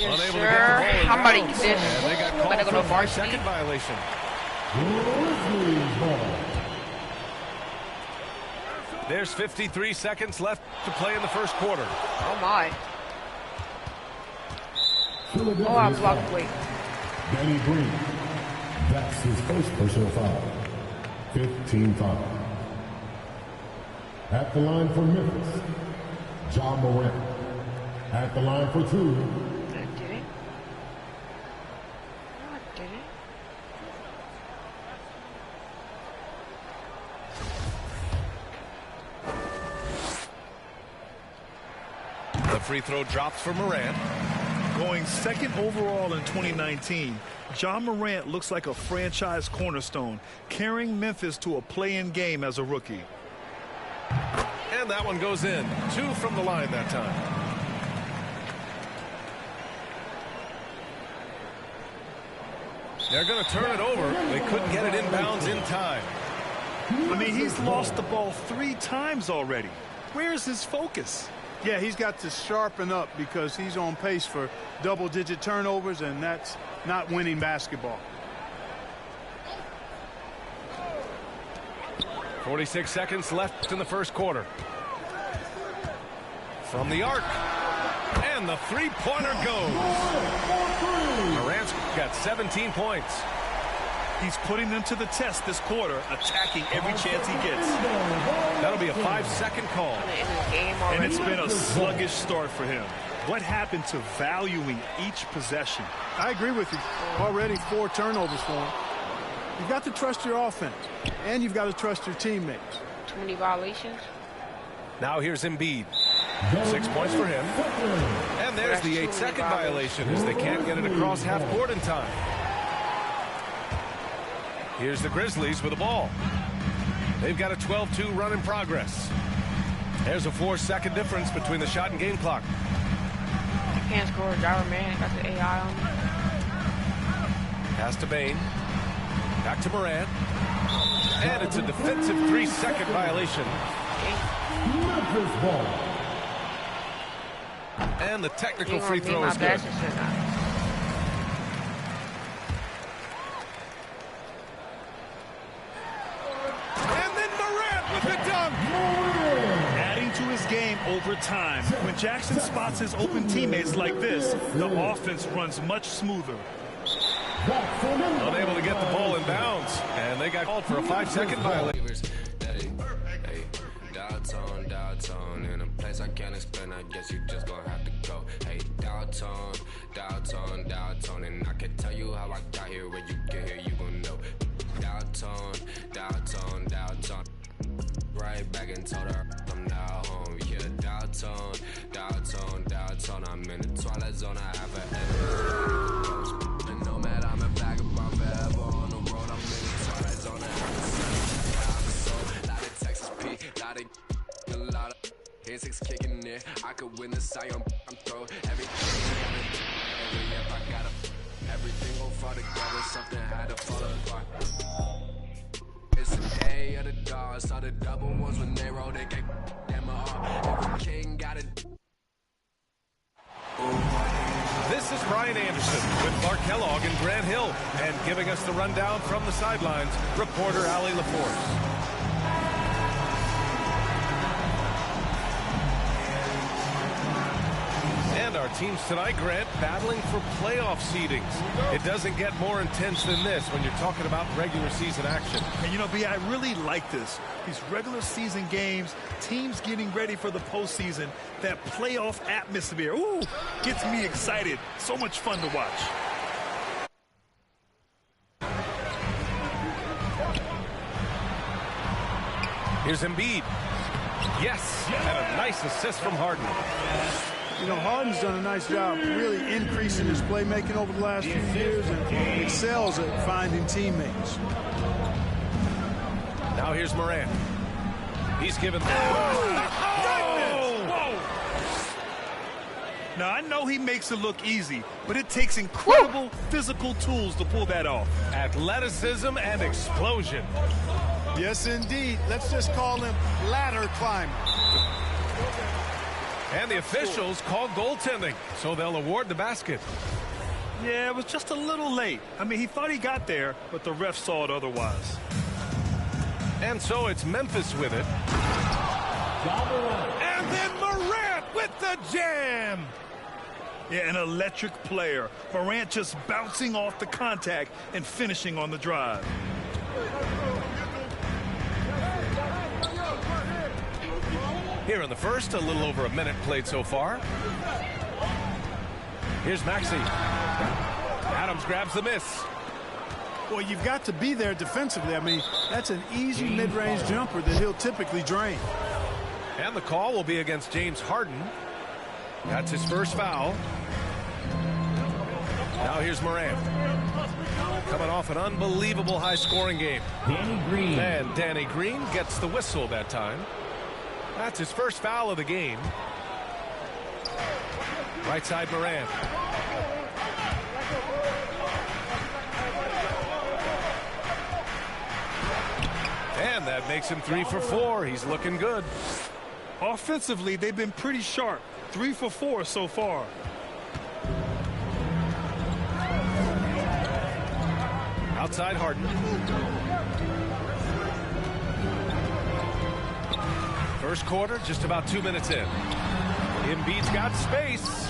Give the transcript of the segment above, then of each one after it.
Yes, sir. I'm about to get this. And they got called for a 5-second violation. There's 53 seconds left to play in the first quarter. Oh my. Oh, I blocked. Wait. Danny Green. That's his first personal foul. 15 foul. At the line for Memphis, John Morant. At the line for 2. I did it. No, I didn't. The free throw drops for Morant. Going second overall in 2019, John Morant looks like a franchise cornerstone, carrying Memphis to a play-in game as a rookie. And that one goes in. 2 from the line that time. They're going to turn it over. They couldn't get it inbounds in time. I mean, he's lost the ball 3 times already. Where's his focus? Yeah, he's got to sharpen up because he's on pace for double-digit turnovers, and that's not winning basketball. 46 seconds left in the first quarter. From the arc. And the three-pointer goes. Morant's got 17 points. He's putting them to the test this quarter, attacking every chance he gets. That'll be a 5-second call. And it's been a sluggish start for him. What happened to valuing each possession? I agree with you. Already 4 turnovers for him. You've got to trust your offense, and you've got to trust your teammates. Too many violations. Now here's Embiid. 6 points for him. And there's the 8-second violation as they can't get it across half court in time. Here's the Grizzlies with the ball. They've got a 12-2 run in progress. There's a 4-second difference between the shot and game clock. I can't score a driver, man. Got the AI on me. Pass to Bain. Back to Morant. And it's a defensive 3-second violation. Memphis ball. And the technical free throw is good. Game over time. When Jackson spots his open teammates like this, the offense runs much smoother. Unable to get the ball in bounds, and they got called for a 5-second violation. Downtown, in a place I can't explain. I guess you just gonna have to go. Hey, downtown, and I can tell you how I got here. When you get here, you gon' know. Downtown. Right back and told her I'm now home. Yeah, downtown. I'm in the twilight zone. I have an edit. And no matter I'm a vagabond forever on the road. I'm in the twilight zone. I have a lot of Texas P, a lot of hits kicking in. I could win the Zion. I'm throw everything. Everything gon' fall together. Something had to fall apart. It's the day of the dogs, saw the double ones when they roll, they get them all. Every king got it. This is Brian Anderson with Clark Kellogg and Grant Hill, and giving us the rundown from the sidelines, reporter Allie LaForce. And our teams tonight, Grant, battling for playoff seedings. It doesn't get more intense than this when you're talking about regular season action. And you know, B, I really like this. These regular season games, teams getting ready for the postseason, that playoff atmosphere, ooh, gets me excited. So much fun to watch. Here's Embiid. Yes, and a nice assist from Harden. You know, Harden's done a nice job really increasing his playmaking over the last few years and excels at finding teammates. Now here's Morant. He's given... Whoa! Now, I know he makes it look easy, but it takes incredible physical tools to pull that off. Athleticism and explosion. Yes, indeed. Let's just call him ladder climber. And the officials call goaltending, so they'll award the basket. Yeah, it was just a little late. I mean, he thought he got there, but the ref saw it otherwise. And so it's Memphis with it. And then Morant with the jam. Yeah, an electric player. Morant just bouncing off the contact and finishing on the drive. Here in the first, a little over a minute played so far. Here's Maxey. Adams grabs the miss. Well, you've got to be there defensively. I mean, that's an easy mid-range jumper that he'll typically drain. And the call will be against James Harden. That's his first foul. Now here's Morant. Coming off an unbelievable high-scoring game. Danny Green. And Danny Green gets the whistle that time. That's his first foul of the game. Right side Morant. And that makes him 3 for 4. He's looking good. Offensively, they've been pretty sharp. 3 for 4 so far. Outside Harden. First quarter, just about 2 minutes in. Embiid's got space.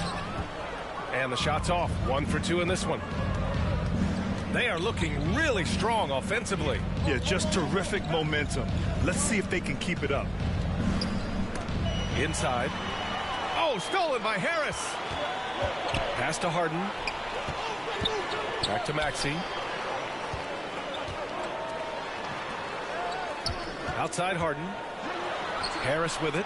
And the shot's off. 1 for 2 in this one. They are looking really strong offensively. Yeah, just terrific momentum. Let's see if they can keep it up. Inside. Oh, stolen by Harris. Pass to Harden. Back to Maxey. Outside Harden. Harris with it.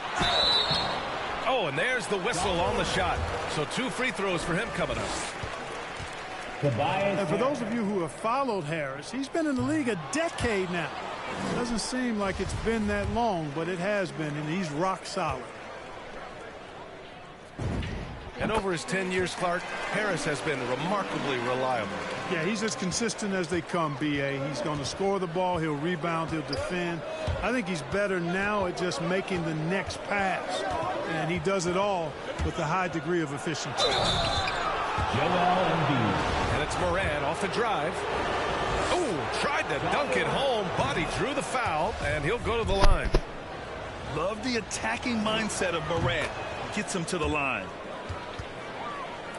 Oh, and there's the whistle on the shot. So 2 free throws for him coming up. And for those of you who have followed Harris, he's been in the league a decade now. Doesn't seem like it's been that long, but it has been, and he's rock solid. And over his 10 years, Clark, Harris has been remarkably reliable. Yeah, he's as consistent as they come, B.A. He's going to score the ball, he'll rebound, he'll defend. I think he's better now at just making the next pass, and he does it all with a high degree of efficiency. And it's Morant off the drive. Oh, tried to dunk it home, but he drew the foul, and he'll go to the line. Love the attacking mindset of Morant. Gets him to the line.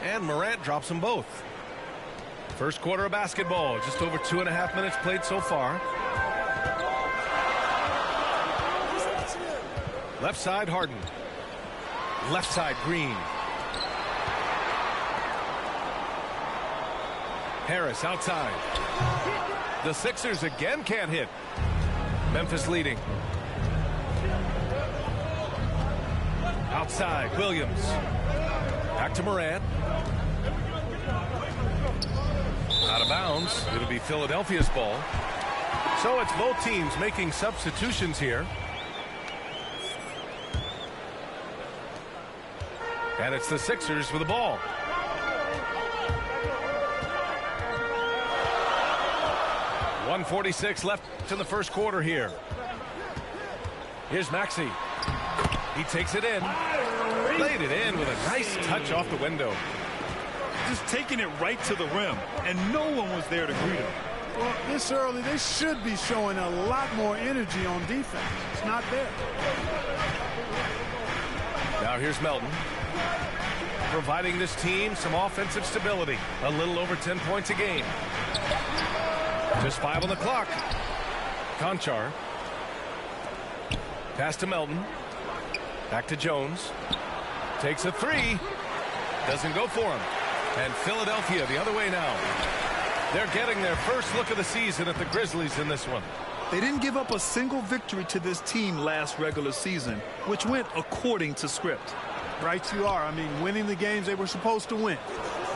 And Morant drops them both. First quarter of basketball, just over 2.5 minutes played so far. Left side Harden. Left side Green. Harris outside. The Sixers again can't hit. Memphis leading. Outside Williams. Back to Morant. Out of bounds. It'll be Philadelphia's ball. So it's both teams making substitutions here. And it's the Sixers with the ball. .146 left in the first quarter here. Here's Maxey. He takes it in. Laid it in with a nice touch off the window. Just taking it right to the rim, and no one was there to greet him. Well, this early, they should be showing a lot more energy on defense. It's not there. Now here's Melton. Providing this team some offensive stability. A little over 10 points a game. Just 5 on the clock. Conchar. Pass to Melton. Back to Jones. Takes a 3. Doesn't go for him. And Philadelphia the other way now. They're getting their first look of the season at the Grizzlies in this one. They didn't give up a single victory to this team last regular season, which went according to script. Right you are. I mean, winning the games they were supposed to win.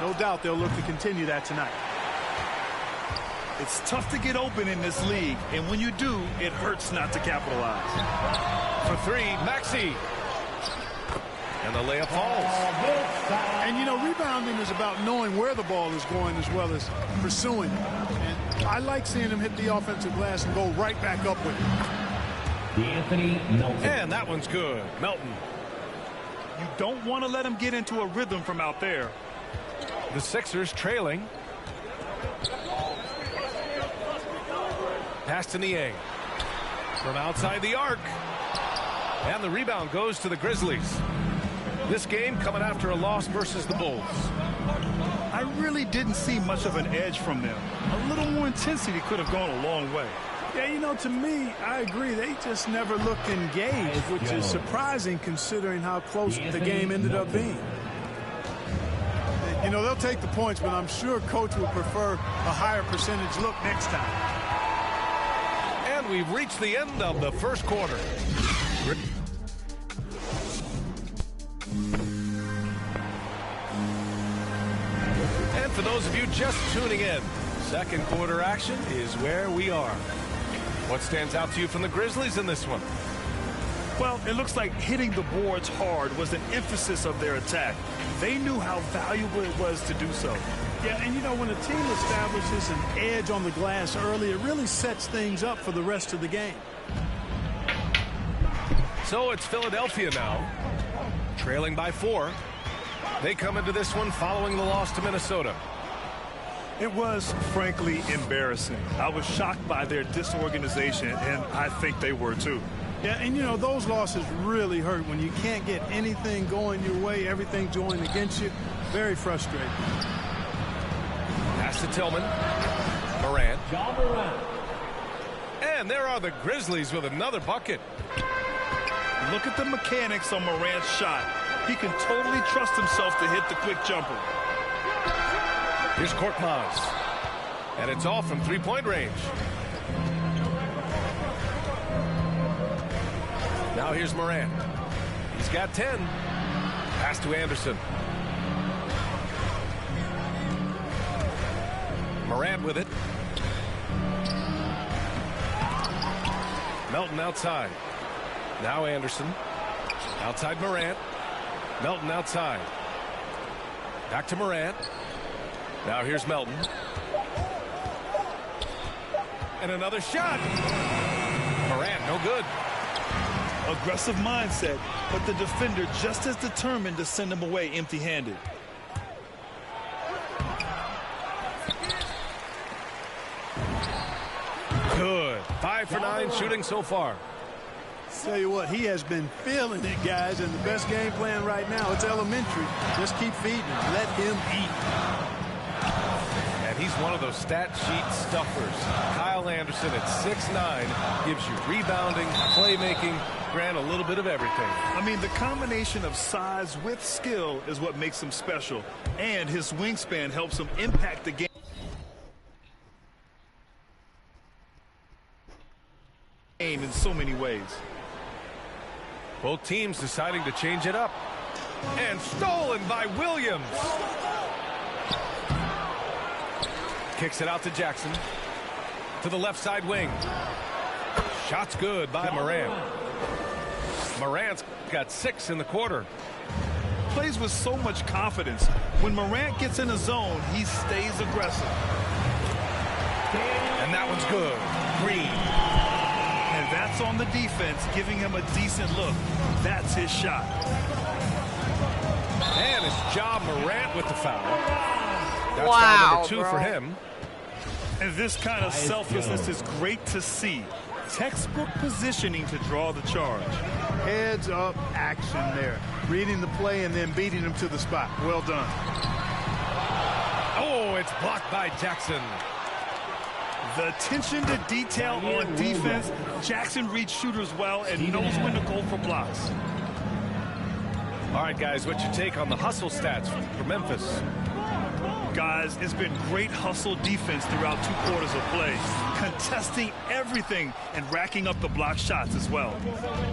No doubt they'll look to continue that tonight. It's tough to get open in this league, and when you do, it hurts not to capitalize. For 3, Maxey. And the layup falls. And, you know, rebounding is about knowing where the ball is going as well as pursuing it. And I like seeing him hit the offensive glass and go right back up with it. And that one's good. Melton. You don't want to let him get into a rhythm from out there. The Sixers trailing. Pass to Niang. From outside the arc. And the rebound goes to the Grizzlies. This game coming after a loss versus the Bulls. I really didn't see much of an edge from them. A little more intensity could have gone a long way. Yeah, you know, to me, I agree. They just never looked engaged, which is surprising considering how close the game ended up being. You know, they'll take the points, but I'm sure Coach would prefer a higher percentage look next time. And we've reached the end of the first quarter. And for those of you just tuning in, second quarter action is where we are. What stands out to you from the Grizzlies in this one? Well, it looks like hitting the boards hard was an emphasis of their attack. They knew how valuable it was to do so. Yeah, and you know, when a team establishes an edge on the glass early, it really sets things up for the rest of the game. So it's Philadelphia now, trailing by 4. They come into this one following the loss to Minnesota. It was, frankly, embarrassing. I was shocked by their disorganization, and I think they were too. Yeah, and you know, those losses really hurt when you can't get anything going your way, everything's going against you. Very frustrating. Pass to Tillman. Morant. And there are the Grizzlies with another bucket. Look at the mechanics on Morant's shot. He can totally trust himself to hit the quick jumper. Here's Korkmaz. And it's all from three-point range. Now here's Morant. He's got 10. Pass to Anderson. Morant with it. Melton outside. Now Anderson. Outside Morant. Melton outside. Back to Morant. Now here's Melton. And another shot. Morant, no good. Aggressive mindset, but the defender just as determined to send him away empty-handed. Good. 5 for 9 shooting so far. Tell you what, he has been feeling it, guys, and the best game plan right now, it's elementary. Just keep feeding him. Let him eat. And he's one of those stat sheet stuffers. Kyle Anderson at 6'9" gives you rebounding, playmaking, Grant, a little bit of everything. I mean, the combination of size with skill is what makes him special, and his wingspan helps him impact the game in so many ways. Both teams deciding to change it up. And stolen by Williams. Kicks it out to Jackson. To the left side wing. Shot's good by Morant. Morant's got 6 in the quarter. Plays with so much confidence. When Morant gets in a zone, he stays aggressive. And that one's good. Green. And that's on the defense, giving him a decent look. That's his shot. And it's Ja Morant with the foul. That's Wow, foul number 2 bro. for him. And this kind of selflessness is great to see. Textbook positioning to draw the charge. Heads up action there. Reading the play and then beating him to the spot. Well done. Oh, it's blocked by Jackson. The attention to detail on defense. Jackson reads shooters well and knows when to go for blocks. All right, guys, what's your take on the hustle stats for Memphis? Guys, it's been great hustle defense throughout 2 quarters of play. Contesting everything and racking up the block shots as well.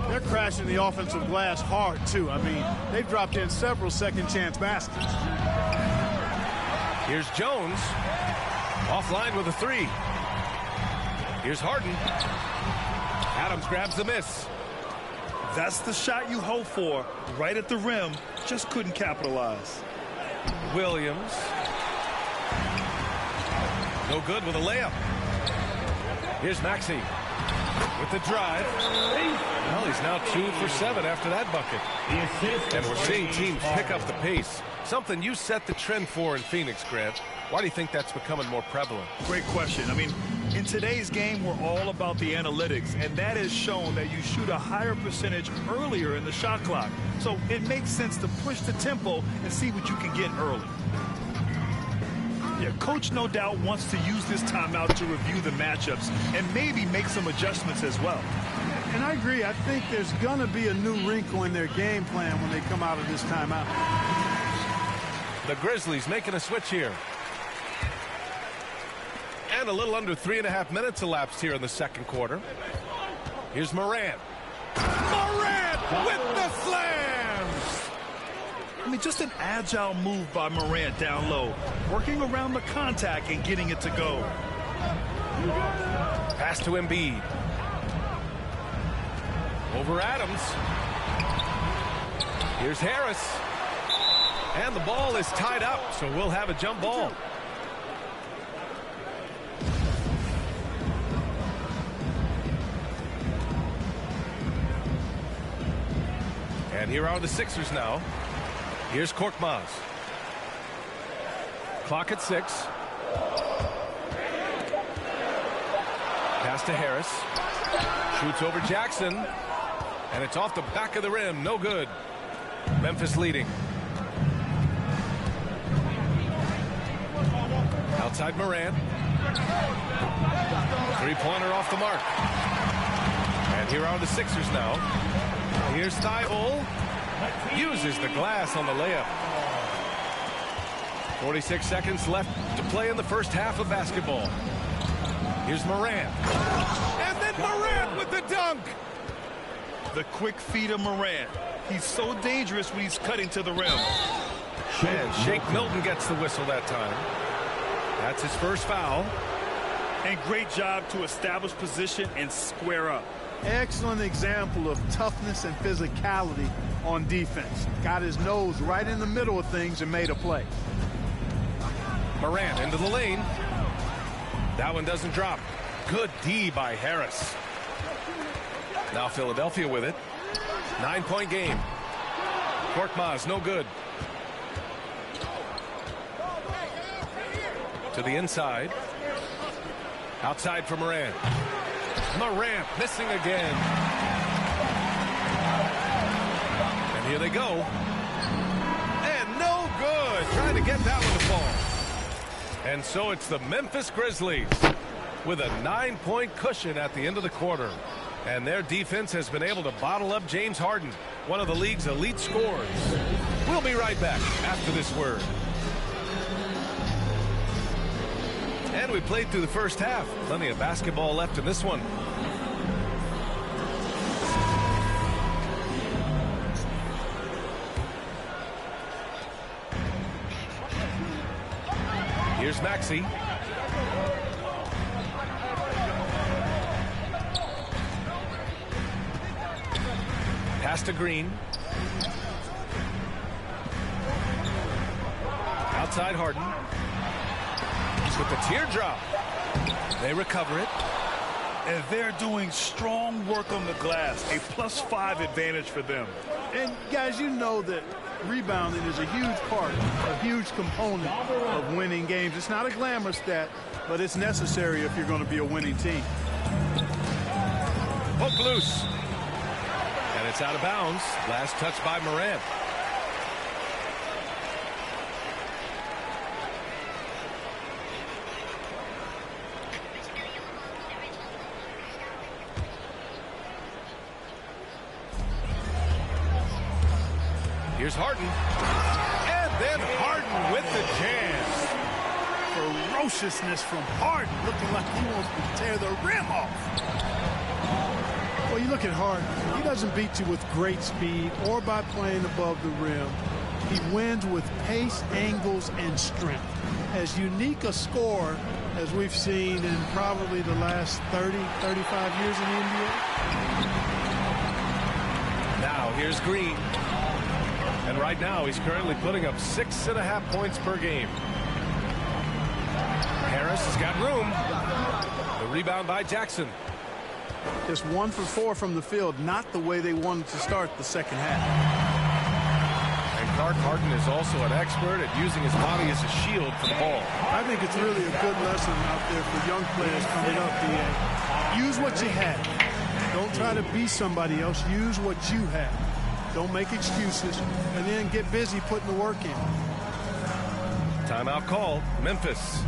They're crashing the offensive glass hard, too. I mean, they've dropped in several second-chance baskets. Here's Jones. Offline with a 3. Here's Harden. Adams grabs the miss. That's the shot you hope for. Right at the rim. Just couldn't capitalize. Williams. No good with a layup. Here's Maxey. with the drive. Well, he's now 2 for 7 after that bucket. And we're seeing teams pick up the pace. Something you set the trend for in Phoenix, Grant. Why do you think that's becoming more prevalent? Great question. I mean, in today's game, we're all about the analytics, and that has shown that you shoot a higher percentage earlier in the shot clock. So it makes sense to push the tempo and see what you can get early. Yeah, coach no doubt wants to use this timeout to review the matchups and maybe make some adjustments as well. And I agree. I think there's going to be a new wrinkle in their game plan when they come out of this timeout. The Grizzlies making a switch here. And a little under 3.5 minutes elapsed here in the second quarter. Here's Morant. Morant with the slams! I mean, just an agile move by Morant down low, working around the contact and getting it to go. Pass to Embiid. Over Adams. Here's Harris. And the ball is tied up, so we'll have a jump ball. And here are the Sixers now. Here's Korkmaz. Clock at 6. Pass to Harris. Shoots over Jackson. And it's off the back of the rim. No good. Memphis leading. Outside Morant. Three-pointer off the mark. And here are the Sixers now. Here's Thibault. Uses the glass on the layup. 46 seconds left to play in the first half of basketball. Here's Morant. And then Morant with the dunk. The quick feed of Morant. He's so dangerous when he's cutting to the rim. And Shake Milton gets the whistle that time. That's his first foul. And great job to establish position and square up. Excellent example of toughness and physicality on defense. Got his nose right in the middle of things and made a play. Morant into the lane. That one doesn't drop. Good D by Harris. Now Philadelphia with it. 9-point game. Korkmaz no good. To the inside. Outside for Morant. Morant missing again. And here they go. And no good. Trying to get that one to fall. And so it's the Memphis Grizzlies with a 9-point cushion at the end of the quarter. And their defense has been able to bottle up James Harden, one of the league's elite scorers. We'll be right back after this word. And we played through the first half. Plenty of basketball left in this one. Here's Maxey. Pass to Green. Outside Harden. With the teardrop. They recover it. And they're doing strong work on the glass. A +5 advantage for them. And guys, you know that rebounding is a huge part, a huge component of winning games. It's not a glamour stat, but it's necessary if you're going to be a winning team. Poke loose. And it's out of bounds. Last touch by Morant. Here's Harden. And then Harden with the jam. Ferociousness from Harden, looking like he wants to tear the rim off. Well, you look at Harden. He doesn't beat you with great speed or by playing above the rim. He wins with pace, angles, and strength. As unique a scorer as we've seen in probably the last 30, 35 years in the NBA. Now here's Green. And right now he's currently putting up 6.5 points per game. Harris has got room. The rebound by Jackson. Just 1 for 4 from the field, not the way they wanted to start the second half. And Clark Harden is also an expert at using his body as a shield for the ball. I think it's really a good lesson out there for young players coming up, D.A. Use what you have. Don't try to be somebody else. Use what you have. Don't make excuses, and then get busy putting the work in. Timeout call, Memphis.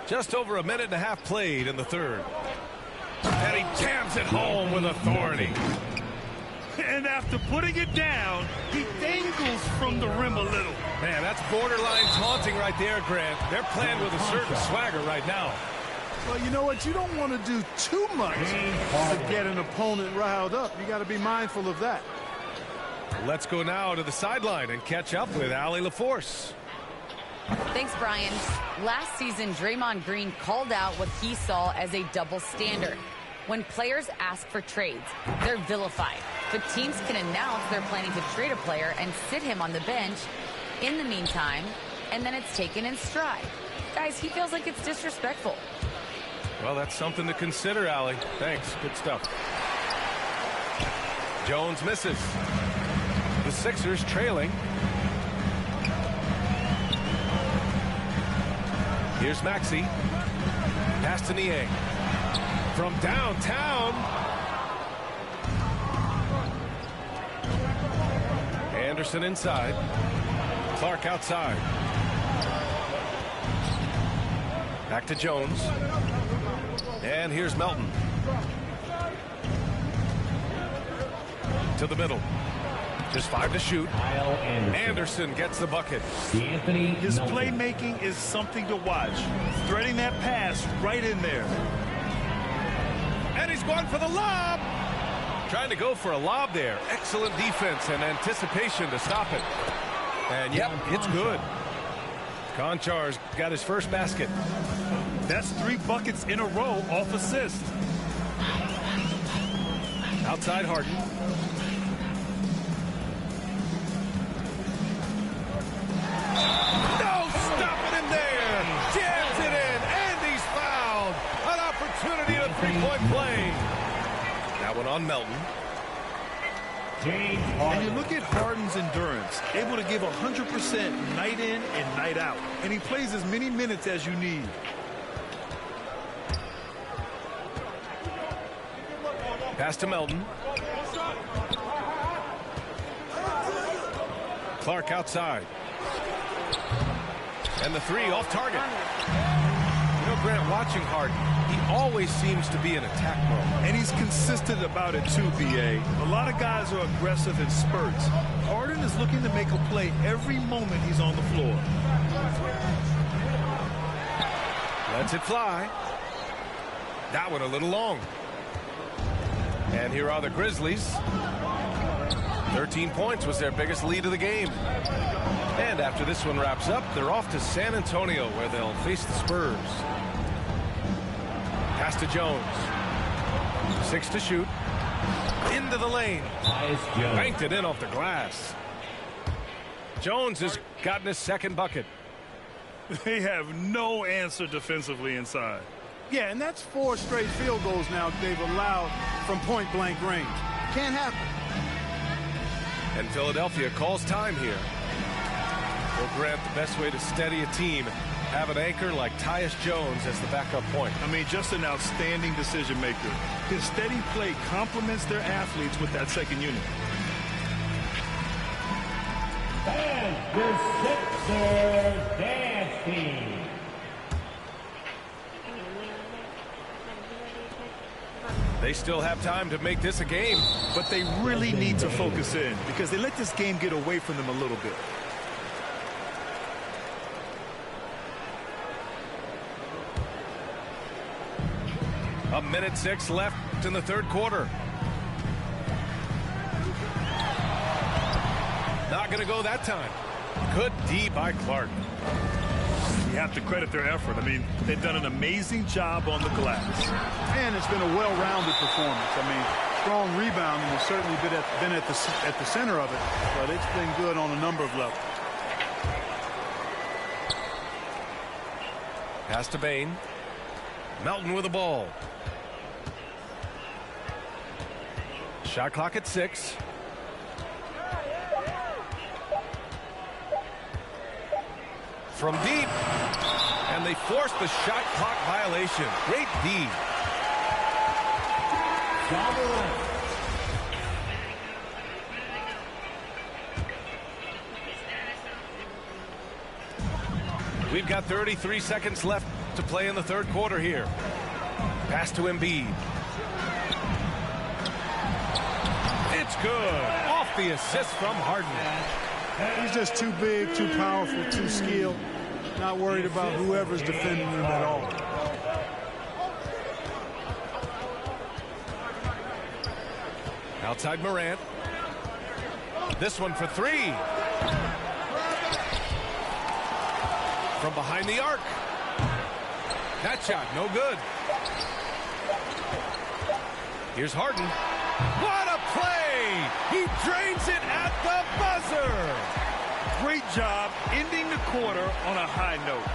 Just over a minute and a half played in the third. And he jams it home with authority. And after putting it down, he dangles from the rim a little. Man, that's borderline taunting right there, Grant. They're playing with a certain swagger right now. Well, you know what? You don't want to do too much to get an opponent riled up. You got to be mindful of that. Let's go now to the sideline and catch up with Allie LaForce. Thanks, Brian. Last season, Draymond Green called out what he saw as a double standard. When players ask for trades, they're vilified. But teams can announce they're planning to trade a player and sit him on the bench in the meantime, and then it's taken in stride. Guys, he feels like it's disrespectful. Well, that's something to consider, Allie. Thanks. Good stuff. Jones misses. The Sixers trailing. Here's Maxey. Pass to Niang. From downtown. Anderson inside. Clark outside. Back to Jones. And here's Melton. To the middle. Just 5 to shoot. Anderson gets the bucket. His playmaking is something to watch. Threading that pass right in there. And he's going for the lob. Trying to go for a lob there. Excellent defense and anticipation to stop it. And yep, it's good. Konchar's got his first basket. That's 3 buckets in a row off assist. Outside Harden. No, stopping him there. Jams it in, and he's fouled. An opportunity to three-point play. That one on Melton. And you look at Harden's endurance, able to give 100% night in and night out. And he plays as many minutes as you need. Pass to Melton. Clark outside. And the 3 off target. You know, Grant, watching Harden, he always seems to be in attack mode. And he's consistent about it too, B.A. A lot of guys are aggressive in spurts. Harden is looking to make a play every moment he's on the floor. Lets it fly. That one a little long. And here are the Grizzlies. 13 points was their biggest lead of the game. And after this one wraps up, they're off to San Antonio, where they'll face the Spurs. Pass to Jones. 6 to shoot. Into the lane. Banked it in off the glass. Jones has gotten his second bucket. They have no answer defensively inside. Yeah, and that's 4 straight field goals now they've allowed from point-blank range. Can't happen. And Philadelphia calls time here. Well, Grant, the best way to steady a team, have an anchor like Tyus Jones as the backup point. I mean, just an outstanding decision maker. His steady play complements their athletes with that second unit. And the Sixers dance team. They still have time to make this a game. But they really need to focus in because they let this game get away from them a little bit. 1:06 left in the third quarter. Not going to go that time. Good D by Clark. You have to credit their effort. I mean, they've done an amazing job on the glass. And it's been a well-rounded performance. I mean, strong rebounding has certainly been at the center of it, but it's been good on a number of levels. Pass to Bain. Melton with the ball. Shot clock at 6. From deep. And they force the shot clock violation. Great D. We've got 33 seconds left to play in the third quarter here. Pass to Embiid. It's good. Off the assist from Harden. He's just too big, too powerful, too skilled. Not worried about whoever's defending him at all. Outside Morant. This one for 3. From behind the arc. That shot, no good. Here's Harden. What a play! He drains it at the buzzer! Great job ending the quarter on a high note.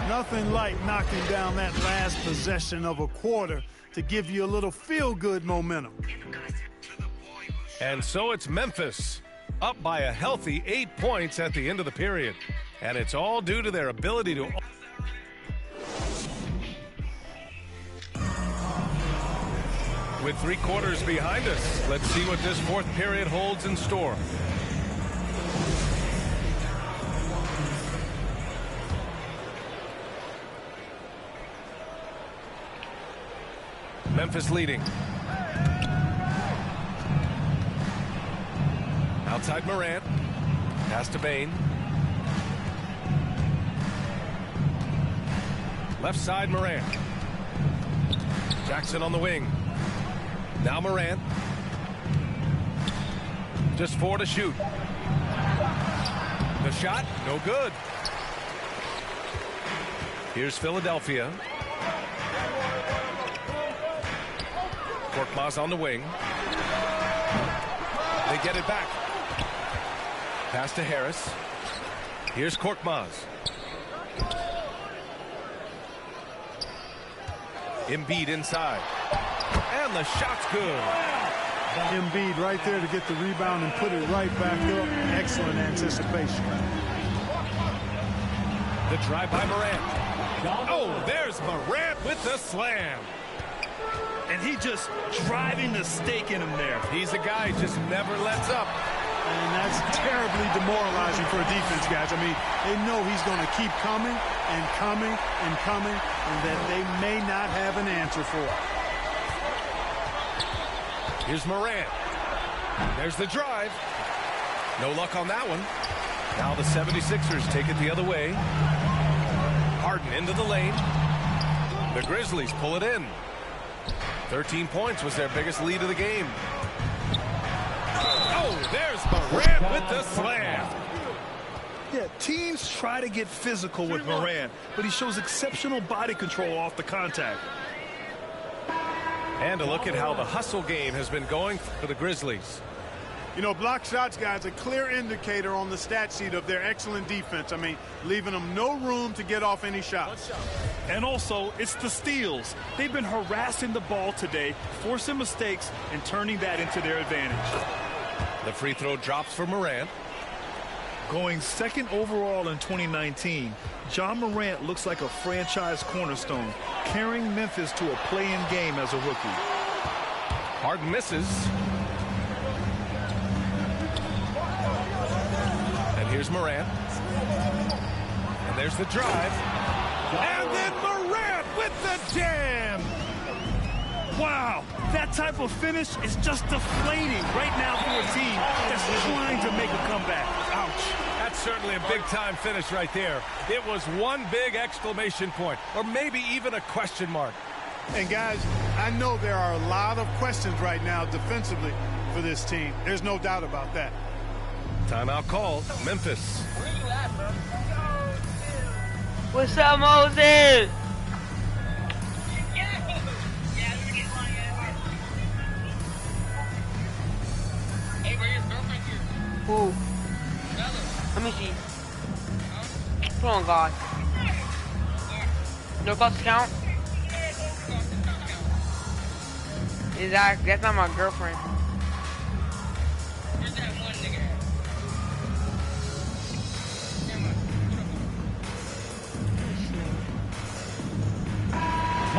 Nothing like knocking down that last possession of a quarter to give you a little feel-good momentum. And so it's Memphis, up by a healthy 8 points at the end of the period. And it's all due to their ability to... With 3 quarters behind us, let's see what this fourth period holds in store. Memphis leading. Outside Morant. Pass to Bain. Left side Morant. Jackson on the wing. Now Morant. Just 4 to shoot. The shot, no good. Here's Philadelphia. Korkmaz on the wing. They get it back. Pass to Harris. Here's Korkmaz. Embiid inside. And the shot's good. Embiid right there to get the rebound and put it right back up. Excellent anticipation. The drive by Morant. Oh, there's Morant with the slam. And he just driving the stake in him there. He's a guy who just never lets up. And that's terribly demoralizing for a defense, guys. I mean, they know he's going to keep coming and coming and coming, and that they may not have an answer for it. Here's Morant. There's the drive. No luck on that one. Now the 76ers take it the other way. Harden into the lane. The Grizzlies pull it in. 13 points was their biggest lead of the game. Oh, there's Morant with the slam. Yeah, teams try to get physical with Morant, but he shows exceptional body control off the contact. And a look at how the hustle game has been going for the Grizzlies. You know, block shots, guys, a clear indicator on the stat sheet of their excellent defense. I mean, leaving them no room to get off any shots. And also, it's the steals. They've been harassing the ball today, forcing mistakes, and turning that into their advantage. The free throw drops for Morant. Going second overall in 2019, John Morant looks like a franchise cornerstone, carrying Memphis to a play-in game as a rookie. Harden misses. And here's Morant. And there's the drive. And then Morant with the jam. Wow, that type of finish is just deflating right now for a team that's trying to make a comeback. Ouch. That's certainly a big-time finish right there. It was one big exclamation point, or maybe even a question mark. And guys, I know there are a lot of questions right now defensively for this team. There's no doubt about that. Timeout called. Memphis. What's up, Moses? Who? Let me see. Put on God. No cost count? Exactly. That's not my girlfriend.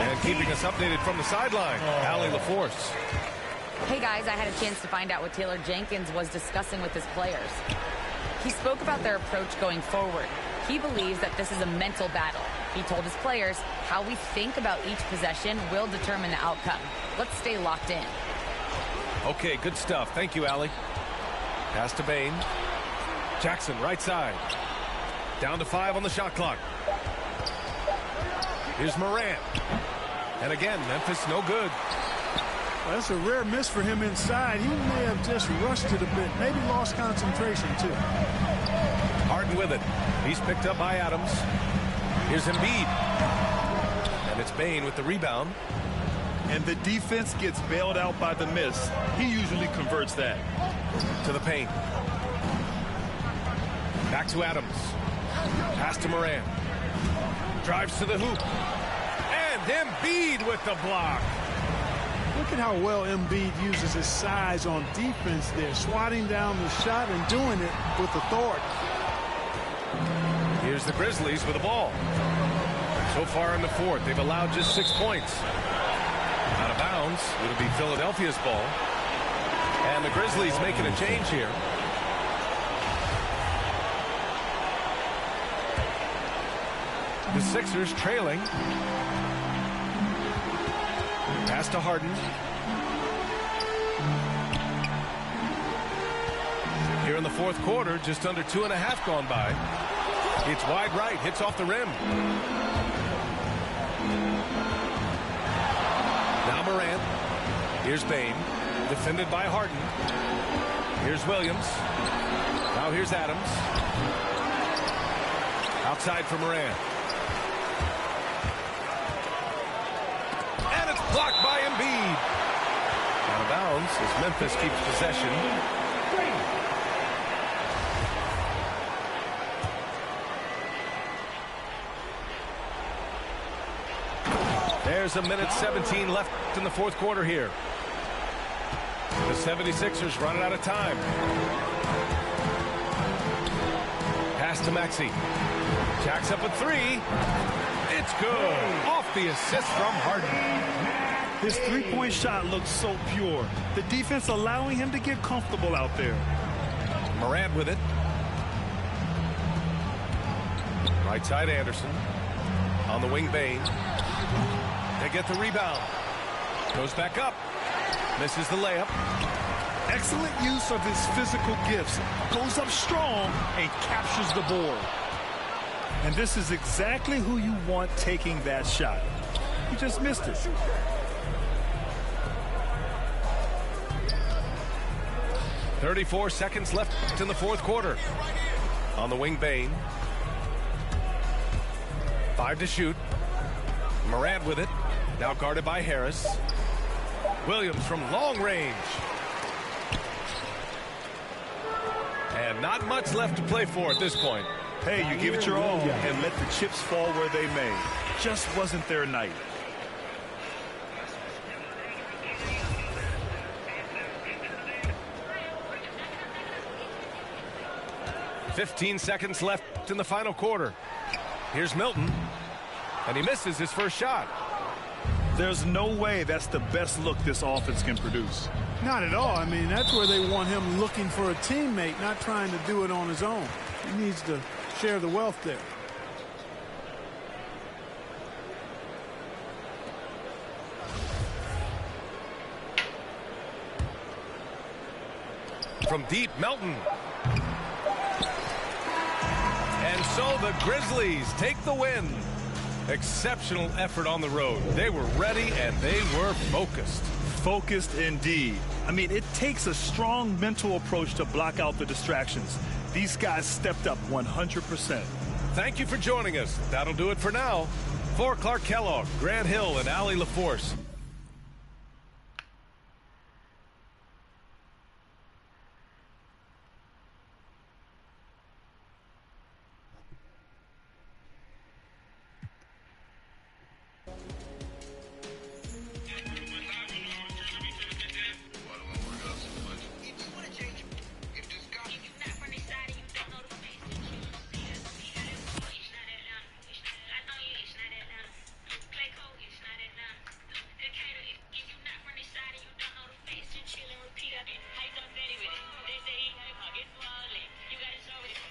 And keeping us updated from the sideline, Allie LaForce. Hey guys, I had a chance to find out what Taylor Jenkins was discussing with his players. He spoke about their approach going forward. He believes that this is a mental battle. He told his players how we think about each possession will determine the outcome. Let's stay locked in. Okay, good stuff. Thank you, Allie. Pass to Bain. Jackson, right side. Down to 5 on the shot clock. Here's Morant. And again, Memphis no good. Well, that's a rare miss for him inside. He may have just rushed it a bit. Maybe lost concentration, too. Harden with it. He's picked up by Adams. Here's Embiid. And it's Bain with the rebound. And the defense gets bailed out by the miss. He usually converts that. To the paint. Back to Adams. Pass to Morant. Drives to the hoop. And Embiid with the block. Look at how well Embiid uses his size on defense there, swatting down the shot and doing it with authority. Here's the Grizzlies with the ball. So far in the fourth, they've allowed just 6 points. Out of bounds, it'll be Philadelphia's ball. And the Grizzlies making a change here. The Sixers trailing. Pass to Harden. Here in the fourth quarter, just under 2.5 gone by. It's wide right, hits off the rim. Now Morant. Here's Bain, defended by Harden. Here's Williams. Now here's Adams. Outside for Morant. And it's blocked by Embiid. Out of bounds as Memphis keeps possession. There's a minute 17 left in the fourth quarter here. The 76ers running out of time. Pass to Maxey. Jacks up a three. It's good. Off the assist from Harden. His three-point shot looks so pure. The defense allowing him to get comfortable out there. Morant with it. Right side Anderson. On the wing Bain. They get the rebound. Goes back up. Misses the layup. Excellent use of his physical gifts. Goes up strong and captures the board. And this is exactly who you want taking that shot. He just missed it. .34 seconds left in the fourth quarter. On the wing Bain. 5 to shoot. Morant with it. Now guarded by Harris. Williams from long range. And not much left to play for at this point. Hey, you give it your all and let the chips fall where they may. Just wasn't their night. .15 seconds left in the final quarter. Here's Milton. And he misses his first shot. There's no way that's the best look this offense can produce. Not at all. I mean, that's where they want him looking for a teammate, not trying to do it on his own. He needs to share the wealth there. From deep, Melton. And so the Grizzlies take the win. Exceptional effort on the road. They were ready and they were focused. Focused indeed. I mean, it takes a strong mental approach to block out the distractions. These guys stepped up 100%. Thank you for joining us. That'll do it for now. For Clark Kellogg, Grant Hill, and Allie LaForce,